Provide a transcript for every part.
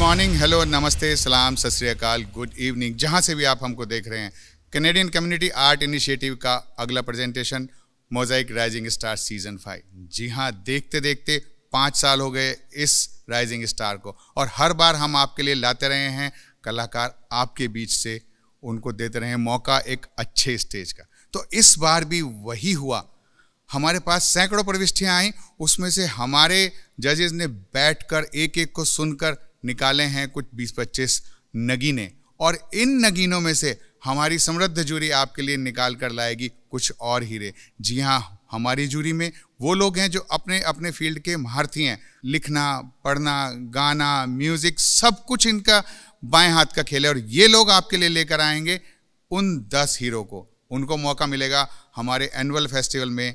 Morning, hello, नमस्ते, सलाम, सत श्री अकाल, गुड इवनिंग, जहाँ से भी आप हमको देख रहे हैं। कैनेडियन कम्युनिटी आर्ट इनिशिएटिव का अगला presentation mosaic rising star season 5। जी हाँ, देखते देखते 5 साल हो गए इस राइजिंग स्टार को, और हर बार हम आपके लिए लाते रहे हैं कलाकार आपके बीच से, उनको देते रहे हैं मौका एक अच्छे स्टेज का। तो इस बार भी वही हुआ। हमारे पास सैकड़ों प्रविष्टियाँ आई, उसमें से हमारे जजेस ने बैठकर एक एक को सुनकर निकाले हैं कुछ 20-25 नगीने, और इन नगीनों में से हमारी समृद्ध जूरी आपके लिए निकाल कर लाएगी कुछ और हीरे। जी हाँ, हमारी जूरी में वो लोग हैं जो अपने अपने फील्ड के महारथी हैं। लिखना, पढ़ना, गाना, म्यूज़िक, सब कुछ इनका बाएं हाथ का खेल है, और ये लोग आपके लिए लेकर आएंगे उन 10 हीरो को। उनको मौका मिलेगा हमारे एनुअल फेस्टिवल में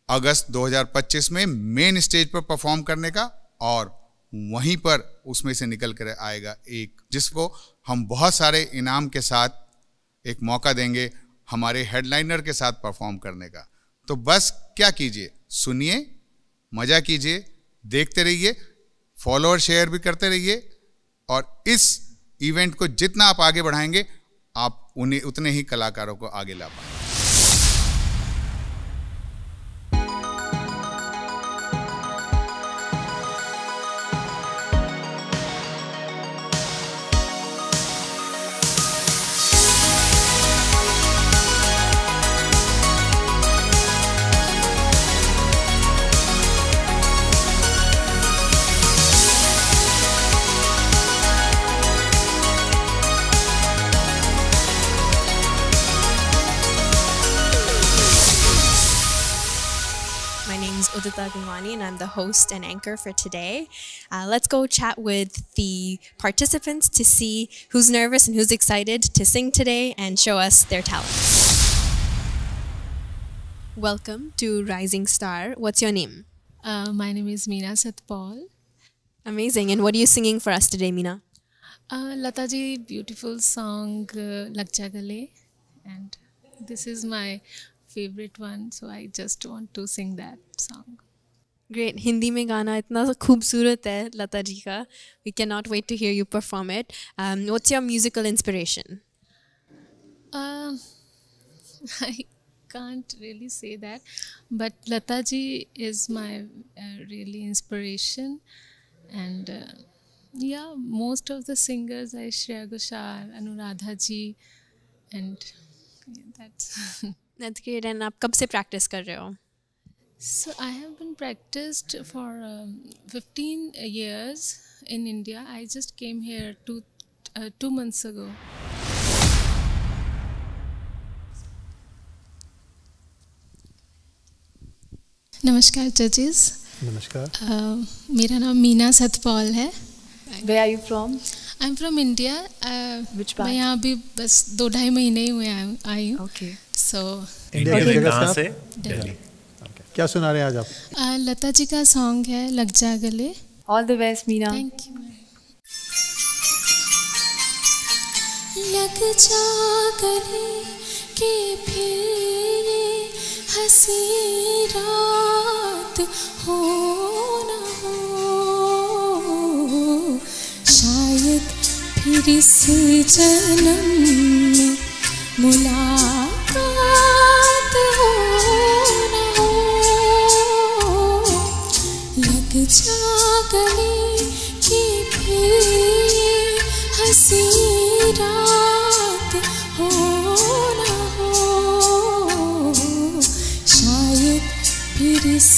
अगस्त 2025 में मेन स्टेज पर परफॉर्म करने का, और वहीं पर उसमें से निकल कर आएगा एक जिसको हम बहुत सारे इनाम के साथ एक मौका देंगे हमारे हेडलाइनर के साथ परफॉर्म करने का। तो बस क्या कीजिए, सुनिए, मज़ा कीजिए, देखते रहिए, फॉलोअर शेयर भी करते रहिए, और इस इवेंट को जितना आप आगे बढ़ाएंगे आप उन्हें उतने ही कलाकारों को आगे ला पाएंगे। Udita Gulwani, and I'm the host and anchor for today. Let's go chat with the participants to see who's nervous and who's excited to sing today and show us their talents. Welcome to Rising Star. What's your name? My name is Meena Satpal. Amazing. And what are you singing for us today, Meena? Lata ji, beautiful song Lag Ja Gale, and this is my favorite one, so I just want to sing that song. Great. Hindi में गाना इतना खूबसूरत है लता जी का. We cannot wait to hear you perform it. What's your musical inspiration? I can't really say that, but Lata ji is my really inspiration, and yeah, most of the singers are Shreya Ghoshal, Anuradha ji, and yeah, That's great. And आप कब से practice कर रहे हो? So I have been practiced for 15 years in India. I just came here 2 months ago. नमस्कार जजेस. नमस्कार. मेरा नाम मीना सतपाल है. Where are you from? I'm from India. Which part? मैं यहाँ भी बस 2-2.5 महीने ही हुए आई हूँ. Okay. So इंडिया की जगह कहाँ से? दिल्ली. क्या सुना रहे हैं आज आप? लता जी का सॉन्ग है लग जा गले. All the best, Meena. Thank you. लग जा गले के फिर ये हंसी रात हो ना हो, शायद फिर इस जन्म में मुलाकात हो ना हो. लग जा गले कि फिर हंसी रात हो ना हो, शायद फिर इस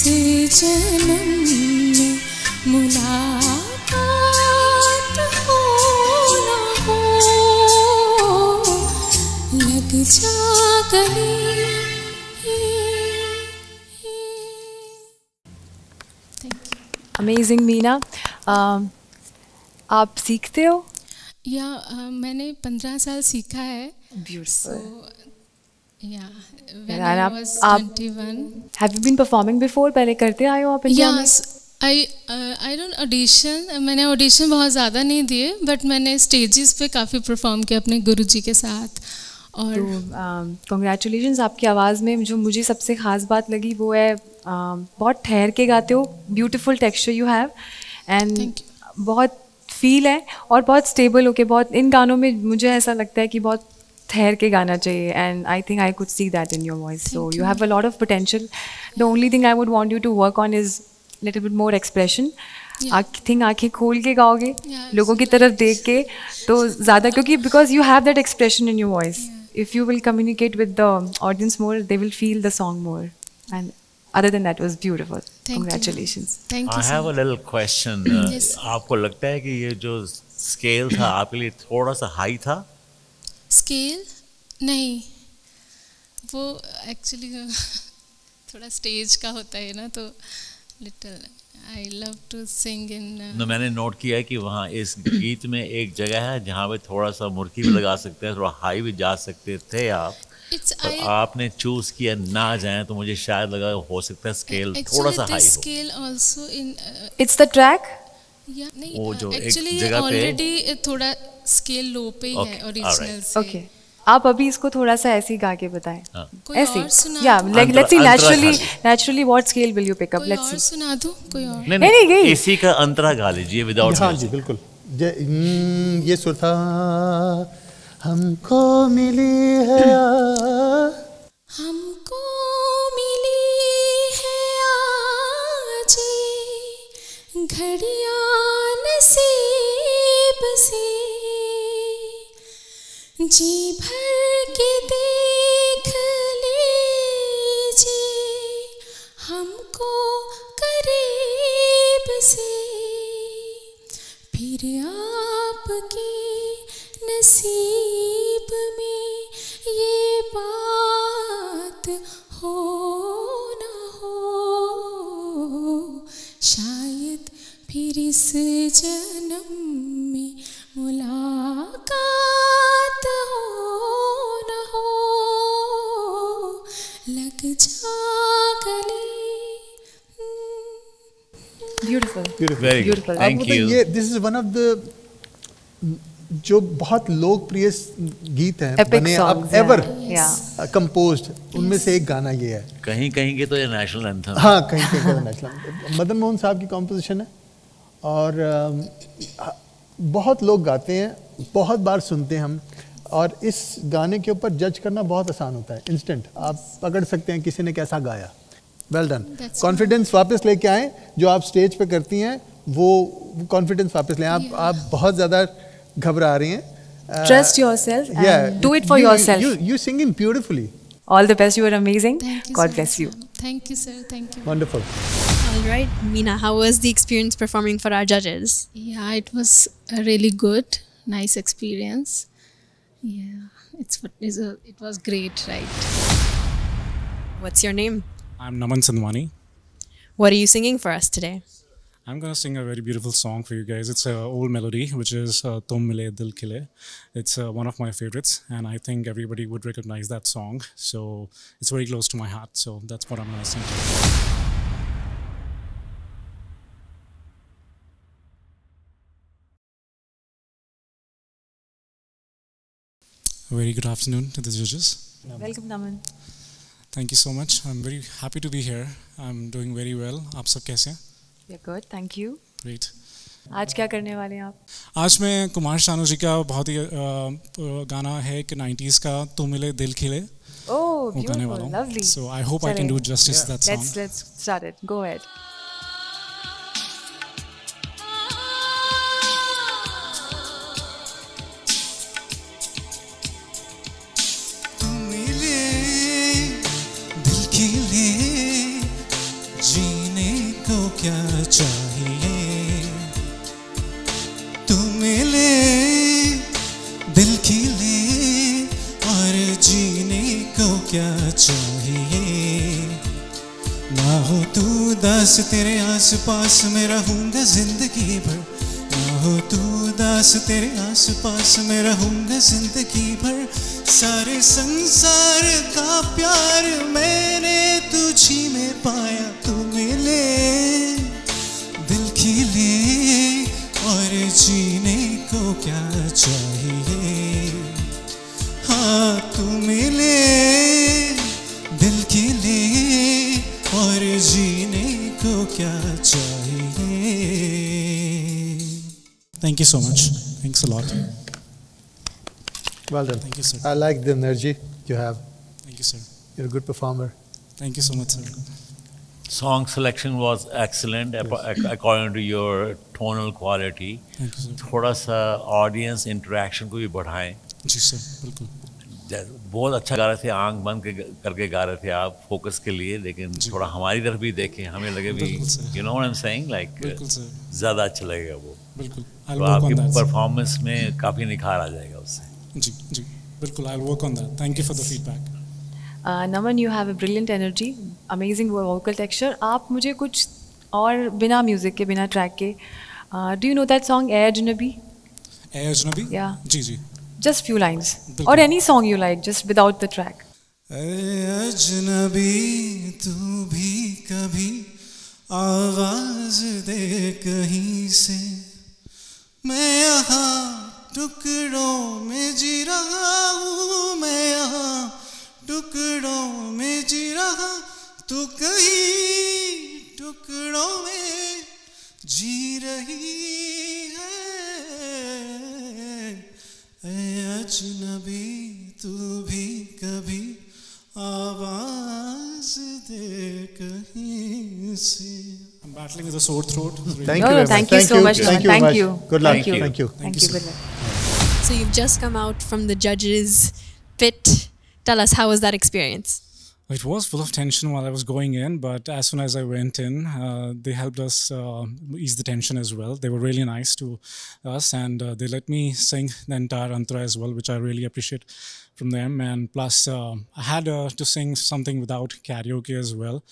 जन्म में मुलाकात हो ना हो. लग जा गले. Amazing, Meena. आप सीखते हो? या मैंने 15 साल सीखा है. Beautiful. Yeah, when And I was 21. Have you been performing before? पहले करते आए हो आप इंडिया में? Yes, I don't audition. मैंने ऑडिशन बहुत ज़्यादा नहीं दिए, बट मैंने स्टेजेस पे काफ़ी परफॉर्म किया अपने गुरुजी के साथ. और कॉन्ग्रेचुलेशंस. आपकी आवाज़ में जो मुझे सबसे ख़ास बात लगी वो है बहुत ठहर के गाते हो. Beautiful texture you have, and बहुत फील है और बहुत स्टेबल होके, बहुत इन गानों में मुझे ऐसा लगता है कि बहुत ठहर के गाना चाहिए, and I think I could see that in your voice. So you have a lot of potential. The only thing I would want you to work on is little bit more expression. आंखें खोल के गाओगे, लोगों की तरफ देख के, तो ज़्यादा, क्योंकि because you have that expression in your voice. If you will communicate with the audience more, they will feel the song more. And other than that, it was beautiful. Congratulations. Thank you. I have a little question. Yes. आपको लगता है कि ये जो scale था आपके लिए थोड़ा सा हाई था? स्केल नहीं, वो एक्चुअली थोड़ा स्टेज का होता है ना, तो little I love to sing in. मैंने नोट किया है कि वहाँ इस गीत में एक जगह है जहाँ पे थोड़ा सा मुर्की भी लगा सकते हैं, थोड़ा हाई भी जा सकते थे आप, तो आपने चूज किया ना जाए, तो मुझे शायद लगा हो सकता है स्केल थोड़ा सा हाई हो. Scale also in It's the track? या नहीं, वो जो एक एक्चुअली जगह पे ऑलरेडी थोड़ा स्केल लो पे ही है ओरिजिनल से. Okay. आप अभी इसको थोड़ा सा ऐसे ही गा के बताएं. कोई ऐसे. और सुना Yeah, दो? let's see Antara naturally what scale will you pick up? कोई Let's और see. सुना दूं? कोई और? नहीं गई. इसी का अंतरा गा लीजिए विदाउट. हाँ जी बिल्कुल. ये सुर था, हमको मिली है हमको मिली है आज घड़ियां नसीब से, जी भर के देख लीजिए हमको करीब से, फिर आपके नसीब में ये बात हो ना हो, शायद फिर इस जन्म में मुलाकात हो ना हो, लग जा गले. Beautiful. Very good, Beautiful. Thank you. ये this is one of the जो बहुत लोकप्रिय गीत हैं Epic बने songs, अब एवर yeah. कंपोज्ड, उनमें से एक गाना ये है. कहीं कहीं के तो ये नेशनल एंथम. हाँ, कहीं कहीं का नेशनल मदन मोहन साहब की कॉम्पोजिशन है, और बहुत लोग गाते हैं, बहुत बार सुनते हैं हम, और इस गाने के ऊपर जज करना बहुत आसान होता है. इंस्टेंट आप पकड़ सकते हैं किसी ने कैसा गाया. Well done. कॉन्फिडेंस वापस लेके आए, जो आप स्टेज पे करती हैं वो कॉन्फिडेंस वापस लें. आप बहुत ज़्यादा घबरा रही हैं. Trust yourself and do it for yourself. You singing beautifully. All the best. You are amazing. Thank you God so bless much, you. ma'am. Thank you, sir. Thank you. Wonderful. All right, Meena, how was the experience performing for our judges? Yeah, it was a really good, nice experience. Yeah, it was great, right? What's your name? I'm Naman Sandwani. What are you singing for us today? I'm going to sing a very beautiful song for you guys. It's an old melody, which is Tum Mile Dil Khile. It's one of my favorites, and I think everybody would recognize that song. So it's very close to my heart. So that's what I'm going to sing. A very good afternoon to the judges. Welcome, Naman. Thank you so much. I'm very happy to be here. I'm doing very well. आप सब कैसे हैं? We're good. Thank you. Great. आज क्या करने वाले हैं आप? आज मैं कुमार शानू जी का बहुत ही गाना है कि 90s का तुम मिले दिल खिले. Oh, वो गाने वाला beautiful. हूँ. Lovely. So I hope I can do justice to that song. Let's start it. Go ahead. जीने को क्या चाहिए, तू मिले दिल खिले, और जीने को क्या चाहिए. ना हो तू उदास, तेरे आस पास मैं रहूंगा जिंदगी भर. ना हो तू उदास, तेरे आस पास मैं रहूंगा जिंदगी भर. सारे संसार का प्यार मैंने तुझी में पाया. तू मिले दिल खिले, और जीने को क्या चाहिए. हाँ, तू मिले दिल खिले, और जीने को क्या चाहिए. Thank you so much. Thanks a lot. Well done. Thank you, sir. I like the energy you have. Thank you, sir. You're a good performer. Thank you so much, sir. Song selection was excellent according to your tonal quality. Thank you, sir. थोड़ा सा audience interaction को भी बढ़ाएं. जी sir, बिल्कुल. बहुत अच्छा गा रहे थे, आंख बंद करके गा रहे थे आप फोकस के लिए, लेकिन थोड़ा हमारी तरफ भी देखें, हमें लगे भी you know what I am saying, like ज़्यादा अच्छा लगेगा वो. बिल्कुल. तो आपकी परफॉर्मेंस में काफ़ी निखार आ जाएगा उससे. जी जी बिल्कुल. I will work on that. Thank you for the feedback. Naman, you have a brilliant energy, amazing vocal texture. आप मुझे कुछ और बिना म्यूजिक के, बिना ट्रैक के, do you know that song ए अजनबी? ए अजनबी? या जी जी. Just few lines, or any song you like, just without the track. अजनबी तू भी कभी आवाज दे कहीं से, मैं यहाँ टुकड़ों में जी रहा हूँ, मैं यहाँ टुकड़ों में जी रहा, तू कहीं टुकड़ों में जी रही है. अजनबी तू भी कभी आवाज दे कहीं से. I'm battling with a sore throat. Thank you. Thank you so much. Thank you. Good luck. Thank you. Thank you. Thank you. Good luck. So you've just come out from the judges' pit. Tell us, how was that experience? It was full of tension while I was going in, but as soon as I went in, they helped us ease the tension as well. They were really nice to us, and they let me sing the entire Antara as well, which I really appreciate from them. And plus, I had to sing something without karaoke as well,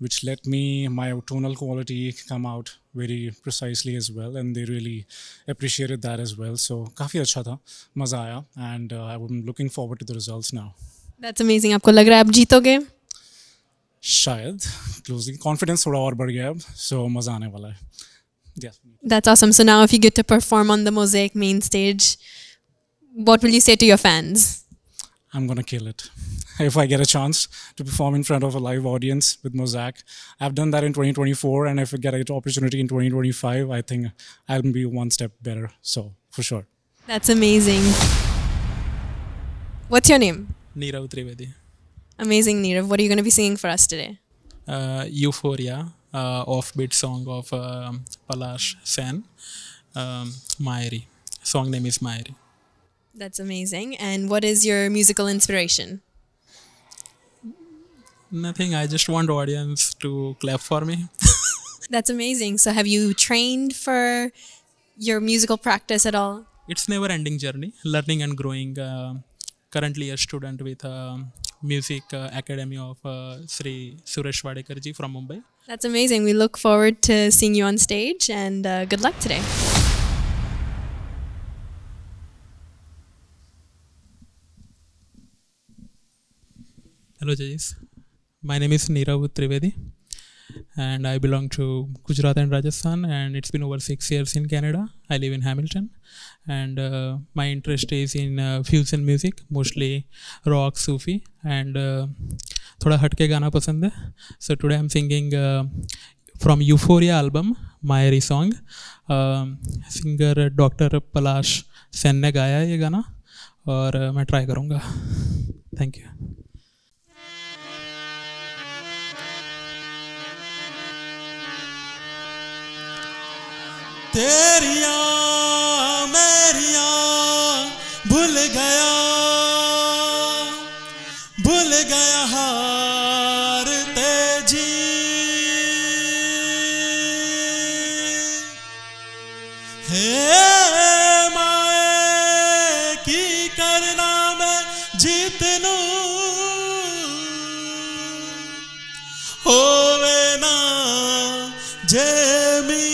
which let my tonal quality come out very precisely as well, and they really appreciated that as well. So, काफ़ी अच्छा था, मज़ा आया, and I'm looking forward to the results now. That's amazing. आपको लग रहा है आप जीतोगे? शायद closing confidence थोड़ा और बढ़ गया अब, so मज़ा आने वाला है. Yes. That's awesome. So now if you get to perform on the Mosaic main stage, what will you say to your fans? I'm gonna kill it. If I get a chance to perform in front of a live audience with Mosaic, I've done that in 2024, and if I get an opportunity in 2025, I think I'll be one step better. So for sure. That's amazing. What's your name? Neerav Trivedi. Amazing, Neerav. What are you going to be singing for us today? Euphoria, offbeat song of Palash Sen, Mairi. Song name is Mairi. That's amazing. And what is your musical inspiration? Nothing. I just want audience to clap for me. That's amazing. So have you trained for your musical practice at all? It's never-ending journey, learning and growing. Currently a student with Music Academy of Sri Suresh Wadekar ji from Mumbai. That's amazing. We look forward to seeing you on stage, and good luck today. Hello judges, my name is Neerav Trivedi and I belong to Gujarat and Rajasthan, and it's been over 6 years in Canada. I live in Hamilton, and my interest is in fusion music, mostly rock, Sufi, and thoda hatke gana pasand hai. So today I'm singing from Euphoria album, Mairi song. Singer Dr. Palash Sen ने गाया ये गाना और मैं try करूँगा. Thank you. तेरिया मेरिया भूल गया हार तेजी, हे माए की करना मैं जीतनू, होवे ना जेमी,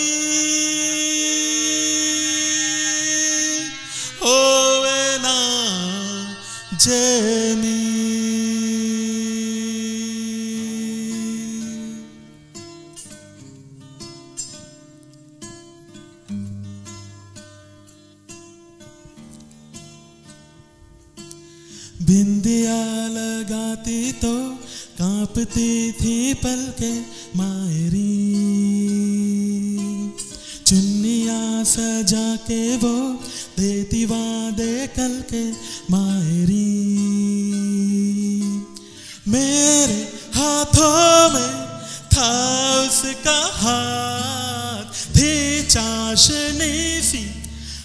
जेमी. बिंदिया लगाती तो कांपती थी पलके मायरी, चुन्नियाँ सजा के वो देती वादे कल के मायरी। मेरे हाथों में था उसका हाथ, थी चाशनी सी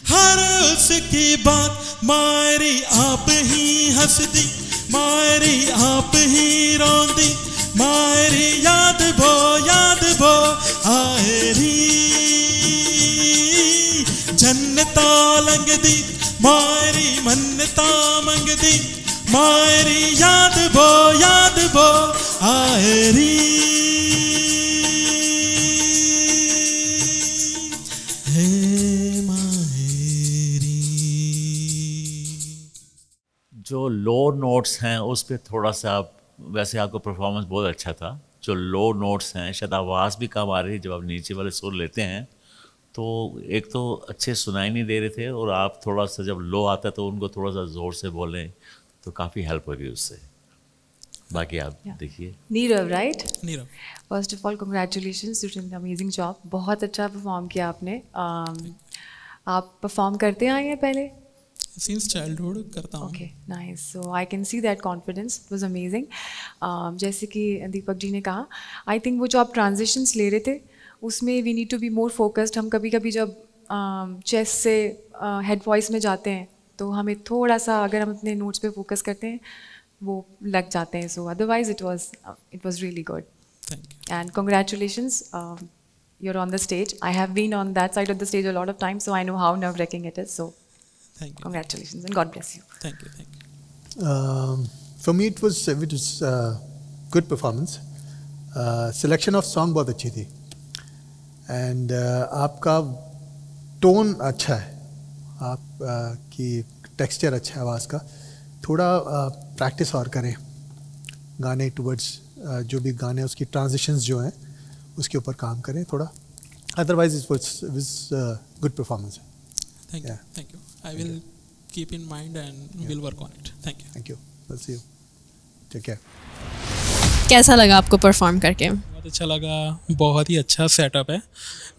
हर उसकी बात। मायरी आप ही हंसदी, मायरी आप ही रोंदी, मायरी याद भो आयरी। जन्नता लंघदी मायरी मन्नता मंगदी, मायरी याद भो आयरी। हे मायरी। जो लो नोट्स हैं उस पे थोड़ा सा आप, वैसे आपका परफॉर्मेंस बहुत अच्छा था। जो लो नोट्स हैं शायद आवाज़ भी कम आ रही है जब आप नीचे वाले सुर लेते हैं, तो एक तो अच्छे सुनाई नहीं दे रहे थे, और आप थोड़ा सा जब लो आता है तो उनको थोड़ा सा ज़ोर से बोलें तो काफ़ी हेल्प हो रही है उससे। बाकी आप देखिए। Nirav, right? Nirav, first of all congratulations, you did an amazing job. बहुत अच्छा परफॉर्म किया आपने। आप परफॉर्म करते आए हैं पहले? सिंस चाइल्डहुड करता हूँ। Okay, nice. So I can see that confidence, it was amazing. जैसे कि दीपक जी ने कहा, आई थिंक वो जो आप ट्रांजिशंस ले रहे थे उसमें we need to be more focused. हम कभी कभी जब चेस्ट से हेड वॉइस में जाते हैं तो हमें थोड़ा सा, अगर हम अपने नोट्स पे फोकस करते हैं, वो लग जाते हैं। सो otherwise it was really good. Thank you and congratulations, you're on the stage. I have been on that side of the stage a lot of times, so I know how nerve-wracking it is. So thank you congratulations and God bless you. Thank you thank you. For me it was good performance. Selection of song बहुत अच्छी थी, and आपका tone अच्छा है, आप की texture अच्छा है आवाज़ का। थोड़ा प्रैक्टिस और करें गाने टुवर्ड्स, जो भी गाने उसकी ट्रांजिशंस जो हैं उसके ऊपर काम करें थोड़ा। Otherwise it was good performance. Thank you thank you. I will keep in mind and will work on it. Thank you. Will see you, take care. कैसा लगा आपको परफॉर्म करके? बहुत अच्छा लगा, बहुत ही अच्छा सेटअप है।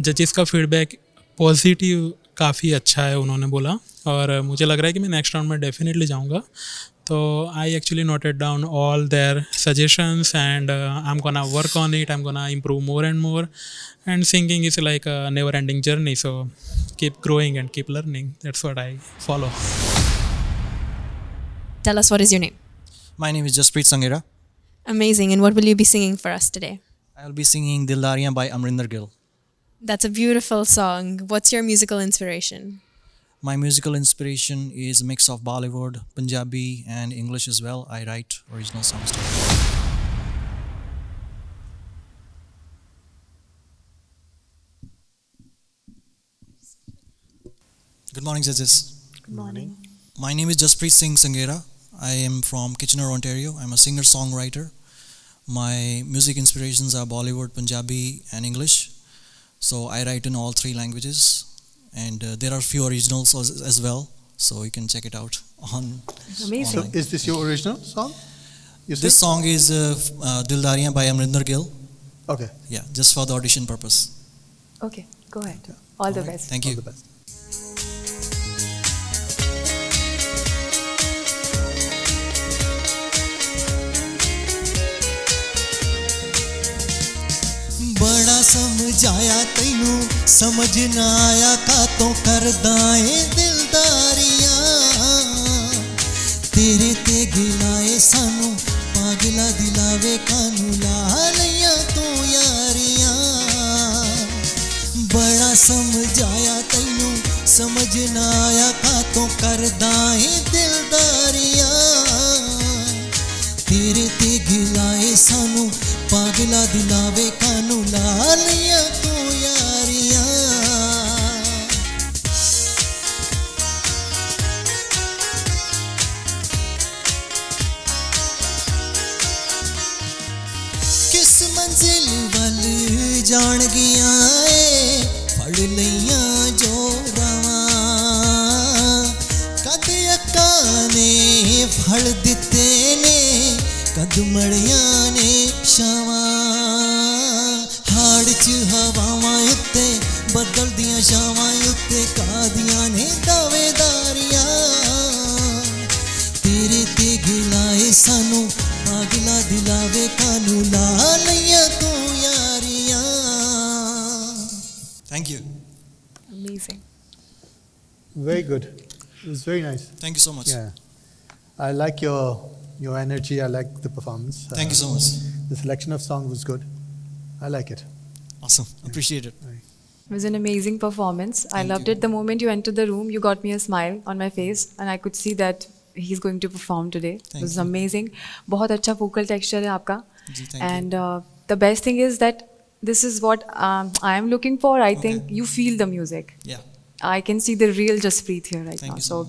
जजेस का फीडबैक पॉजिटिव काफ़ी अच्छा है उन्होंने बोला, और मुझे लग रहा है कि मैं नेक्स्ट राउंड में डेफिनेटली जाऊंगा। तो I actually noted down all their suggestions and I am gonna work on it, I am gonna improve more and more, and singing is like a never ending journey, so keep growing and keep learning, that's what I follow. Tell us, what is your name? My name is Jasprit Sanghera. Amazing. And what will you be singing for us today? I will be singing Dildariyan by Amrinder Gill. That's a beautiful song. What's your musical inspiration? My musical inspiration is a mix of Bollywood, Punjabi and English as well. I write original songs too. Good morning, judges. Good morning. My name is Jasprit Singh Sanghera. I am from Kitchener, Ontario. I'm a singer-songwriter. My music inspirations are Bollywood, Punjabi and English. So I write in all three languages. And there are few originals as well. So you can check it out on. Amazing. So is this your original song? This song is Dildariyan by Amrinder Gill. Okay. Yeah, just for the audition purpose. Okay, go ahead. All the best. Thank you. All the best. बड़ा समझाया तैनू समझ ना आया कातों करदा ए दिलदारियां तेरे ते गिलाए सानू पागला दिलावे कानू ला लिया तू यारियां बड़ा समझाया तैनू समझ ना आया कातों करदा ए दिलदारियां तेरे ते गिलाए सानू पागला दिलावे कानू लालिया तू यारियां किस मंजिल वल जान गया फड़ लिया जो रावां कद अक्का ने फड़ दिते ने कद मड़िया ने छावां हाड़ च हवावां उत्ते बदल दियां छावां उत्ते Thank you. Amazing. Very good. It was very nice. Thank you so much. Yeah. I like your energy. I like the performance. Thank you so much. The selection of songs was good. I like it. Awesome. Appreciate it. It was an amazing performance. I loved it. The moment you entered the room, you got me a smile on my face, and I could see that he's going to perform today. It was amazing. बहुत अच्छा vocal texture है आपका. And the best thing is that this is what I am looking for. I think you feel the music. Yeah. I can see the real Jaspreet here right now. So,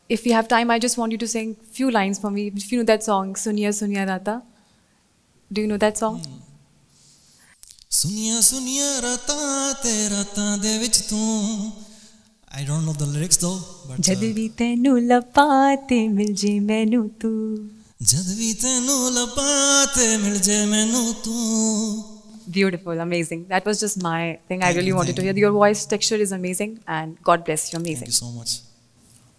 if we have time, I just want you to sing few lines for me. If you know that song, Suniya Suniya Rata. Do you know that song? Suniya Suniya Rata te rata de vich tu. I don't know the lyrics though, but जद भी तैनू लपाते मिल जे मैनू तू. जद भी तैनू लपाते मिल जे मैनू तू. Beautiful, amazing. That was just my thing. I really wanted to hear. Your voice texture is amazing, and God bless you. Amazing. Thank you so much.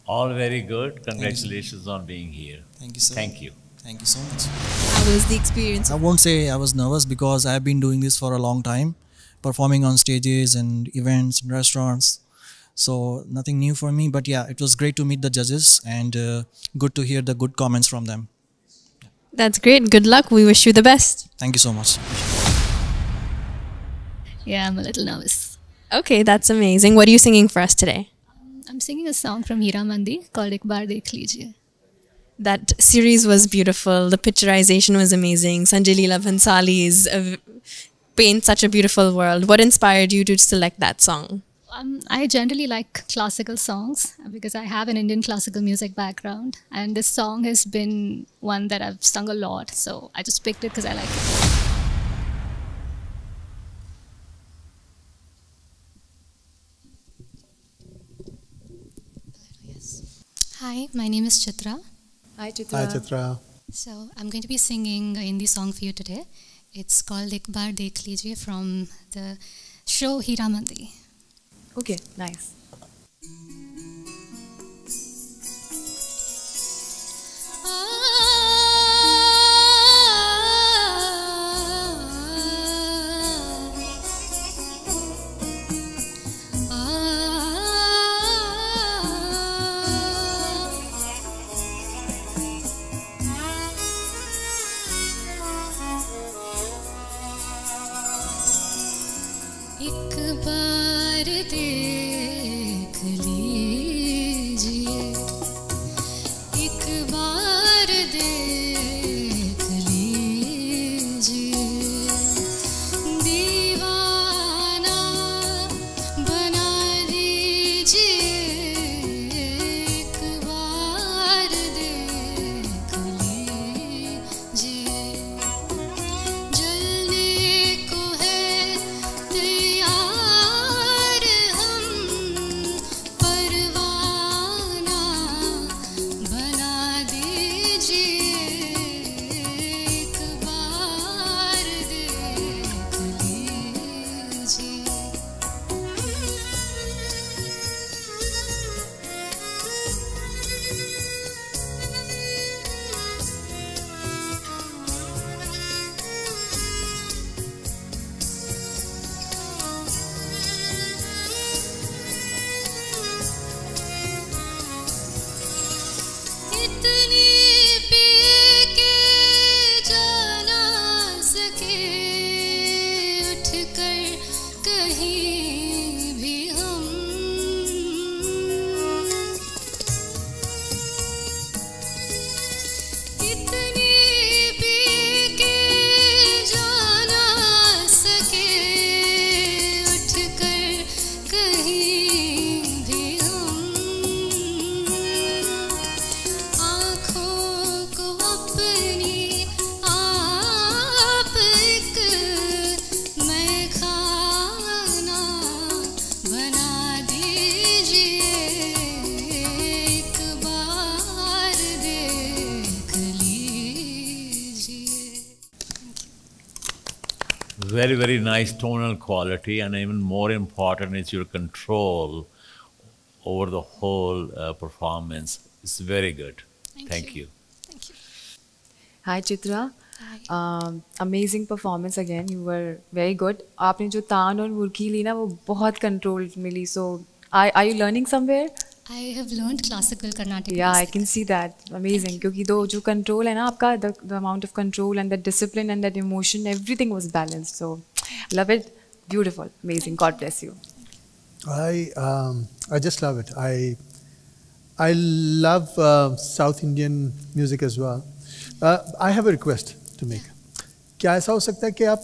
All very good. Congratulations on being here. Thank you, sir. Thank you. Thank you so much. How was the experience? I won't say I was nervous because I have been doing this for a long time, performing on stages and events and restaurants. So nothing new for me, but yeah, it was great to meet the judges and good to hear the good comments from them. That's great. Good luck. We wish you the best. Thank you so much. Yeah, I'm a little nervous. Okay, that's amazing. What are you singing for us today? I'm singing a song from Hira Mandi called Ek Baar Dekh Lijiye. That series was beautiful. The picturization was amazing. Sanjay Leela Bhansali's paint such a beautiful world. What inspired you to select that song? I generally like classical songs because I have an Indian classical music background, and this song has been one that I've sung a lot. So I just picked it because I like it. Hi, my name is Chitra. Hi, Chitra. Hi, Chitra. So I'm going to be singing a Hindi song for you today. It's called Ek Baar Dekh Lijiye from the show Hira Mandi. Okay, nice. एक बार देख लीजिए, एक बार देख लीजिए, दीवाना बना दीजिए, एक बार देख लीजिए, जलने को है तैयार हम, परवाना बना दीजिए, एक बार देख लीजिए। इतनी पी के जा ना सके, उठकर कहीं भी हम, इतनी पी के जा ना सके, उठकर कहीं भी हम, आँखों को अपनी आप एक मैं खाना बना दीजिए, एक बार देख लीजिए। Very, very nice tonal quality, and even more important is your control over the whole performance. It's very good. Thank you. Hi, Chitra. Amazing performance again. You were very good. आपने जो तान और मुर्की ली ना वो बहुत controlled milli. So are you learning somewhere? I have learned classical Carnatic Yeah, music. I can see that. Amazing. क्योंकि दो जो control है ना आपका, the amount of control and the discipline and that emotion, everything was balanced. So love it. Beautiful. Amazing. God bless you. I just love it. I love South Indian music as well. I have a request to make. क्या ऐसा हो सकता है कि आप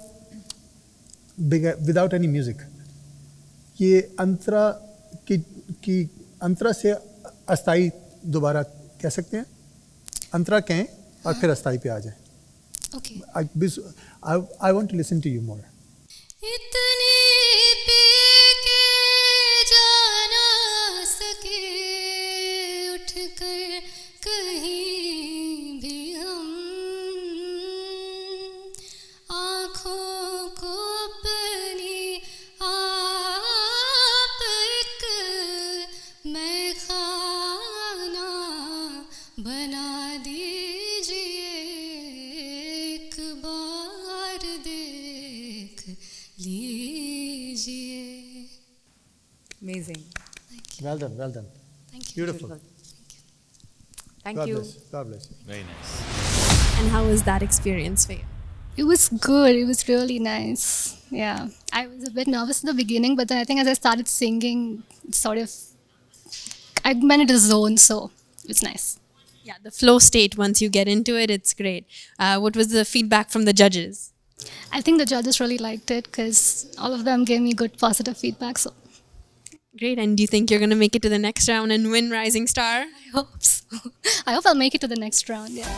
without any music ये अंतरा की अंतरा से अस्थाई दोबारा कह सकते हैं, अंतरा कहें और फिर अस्थाई पे आ जाएं. Okay. I want to listen to you more. इतनी पी के जा ना सके उठकर कहीं भी हम, आँखों को अपनी आप एक मैं खाना बना दीजिए, एक बार देख लीजिए. Amazing. Well done, well done. Thank you. Beautiful. Thank God you. bless. God bless you. Very nice. And how was that experience for you? It was good. It was really nice. Yeah. I was a bit nervous in the beginning, but then I think as I started singing, sort of, I went into the zone, so it was nice. Yeah, the flow state, once you get into it, it's great. What was the feedback from the judges? I think the judges really liked it because all of them gave me good positive feedback. So Great. And do you think you're going to make it to the next round and win Rising Star? I hope so. I hope I'll make it to the next round. Yeah.